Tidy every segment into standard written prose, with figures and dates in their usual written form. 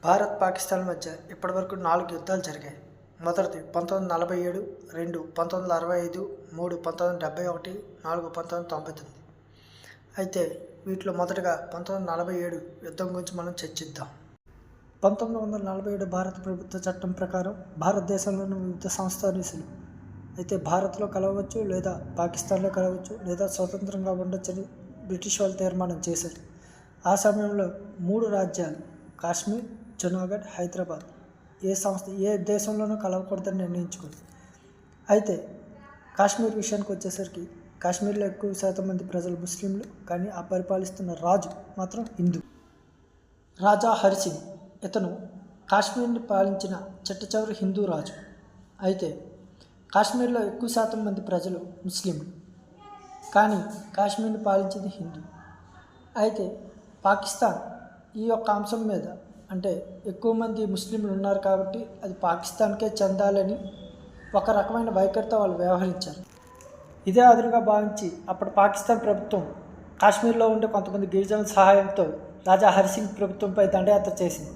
భారత్ పాకిస్తాన్ మధ్య ఇప్పటివరకు 4 యుద్ధాలు జరిగాయి. మొదటిది 1947, 2 1965, 3 1971, 4 1999. అయితే వీటిలో మొదటగా 1947 యుద్ధం గురించి మనం చర్చిద్దాం. 1947 భారత ప్రభుత్వ చట్టం ప్రకారం భారతదేశంలోని వివిధ సంస్థానీసులు అయితే భారత్లో కలవచ్చు, లేదా పాకిస్తాన్లో కలవచ్చు, లేదా స్వతంత్రంగా ఉండొచ్చని బ్రిటిష్ వాళ్ళు తీర్మానం చేశారు. ఆ సమయంలో 3 రాజ్యాలు కాశ్మీర్, జునాగఢ్, హైదరాబాద్ ఏ దేశంలోనూ కలవకూడదని నిర్ణయించుకుంది. అయితే కాశ్మీర్ విషయానికి వచ్చేసరికి కాశ్మీర్లో ఎక్కువ శాతం మంది ప్రజలు ముస్లింలు, కానీ ఆ పరిపాలిస్తున్న రాజు మాత్రం హిందూ. రాజా హరిసింగ్ ఇతను కాశ్మీర్ని పాలించిన చిట్టచివరి హిందూ రాజు. అయితే కాశ్మీర్లో ఎక్కువ శాతం మంది ప్రజలు ముస్లింలు, కానీ కాశ్మీర్ని పాలించింది హిందూ. అయితే పాకిస్తాన్ ఈ యొక్క అంశం మీద అంటే ఎక్కువ మంది ముస్లింలు ఉన్నారు కాబట్టి అది పాకిస్తాన్కే చెందాలని ఒక రకమైన వైఖరితో వాళ్ళు వ్యవహరించారు. ఇదే అదునుగా భావించి అప్పుడు పాకిస్తాన్ ప్రభుత్వం కాశ్మీర్లో ఉండే కొంతమంది గిరిజనుల సహాయంతో రాజా హరిసింగ్ ప్రభుత్వంపై దండయాత్ర చేసింది.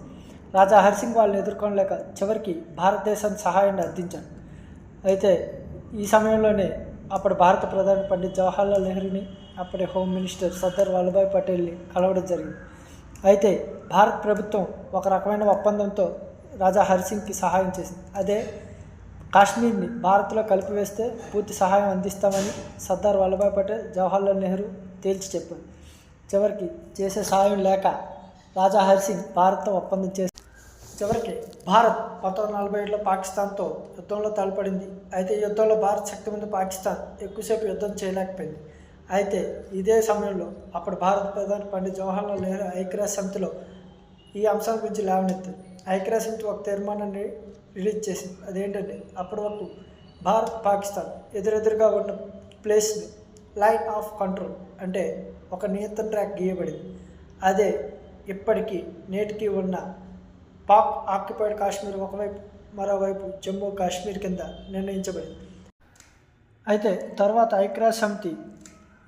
రాజా హరిసింగ్ వాళ్ళని ఎదుర్కొనలేక చివరికి భారతదేశానికి సహాయాన్ని అందించారు. అయితే ఈ సమయంలోనే అప్పుడు భారత ప్రధాని పండిత్ జవహర్లాల్ నెహ్రూని, అప్పటి హోమ్ మినిస్టర్ సర్దార్ వల్లభాయ్ పటేల్ని కలవడం జరిగింది. అయితే భారత ప్రభుత్వం ఒక రకమైన ఒప్పందంతో రాజా హరిసింగ్కి సహాయం చేసింది. అదే కాశ్మీర్ని భారత్లో కలిపివేస్తే పూర్తి సహాయం అందిస్తామని సర్దార్ వల్లభాయ్ పటేల్, జవహర్లాల్ నెహ్రూ తేల్చి చెప్పారు. చివరికి చేసే సహాయం లేక రాజా హరిసింగ్ భారత్తో ఒప్పందం చేసి చివరికి భారత్ 1947లో పాకిస్తాన్తో యుద్ధంలో తలపడింది. అయితే ఈ యుద్ధంలో భారత్ శక్తి మీద పాకిస్తాన్ ఎక్కువసేపు యుద్ధం చేయలేకపోయింది. అయితే ఇదే సమయంలో అప్పుడు భారత ప్రధాని పండిత్ జవహర్లాల్ నెహ్రూ ఐక్యరాజ్య సమితిలో ఈ అంశాల గురించి లేవనెత్తారు. ఐక్యరాజ్య సమితి ఒక తీర్మానాన్ని రిలీజ్ చేసింది. అదేంటంటే అప్పటి వరకు భారత్, పాకిస్తాన్ ఎదురెదురుగా ఉన్న ప్లేస్ని లైన్ ఆఫ్ కంట్రోల్ అంటే ఒక నియంత్రణ ట్రాక్ గీయబడింది. అదే ఇప్పటికీ నేటికి ఉన్న పాక్ ఆక్యుపైడ్ కాశ్మీర్ ఒకవైపు, మరోవైపు జమ్మూ కాశ్మీర్ కింద నిర్ణయించబడింది. అయితే తర్వాత ఐక్యరాజ్య సమితి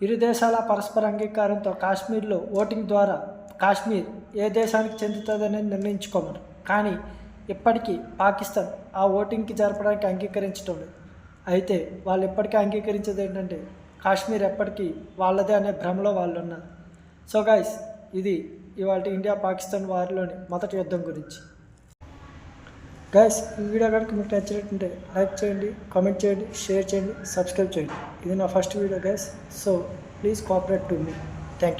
ఇరు దేశాల పరస్పర అంగీకారంతో కాశ్మీర్లో ఓటింగ్ ద్వారా కాశ్మీర్ ఏ దేశానికి చెందుతుందనేది నిర్ణయించుకోమన్నారు. కానీ ఇప్పటికీ పాకిస్తాన్ ఆ ఓటింగ్కి జరపడానికి అంగీకరించడం లేదు. అయితే వాళ్ళు ఎప్పటికీ అంగీకరించేది ఏంటంటే కాశ్మీర్ ఎప్పటికీ వాళ్ళదే అనే భ్రమలో వాళ్ళు ఉన్నారు. సో గైస్, ఇది ఇవాళ ఇండియా పాకిస్తాన్ వారిలోని మొదటి యుద్ధం గురించి. గైస్, ఈ వీడియో కనుక మీకు నచ్చినట్టుంటే లైక్ చేయండి, కామెంట్ చేయండి, షేర్ చేయండి, సబ్స్క్రైబ్ చేయండి. ఇది నా first video guys, so please cooperate to me. Thank you.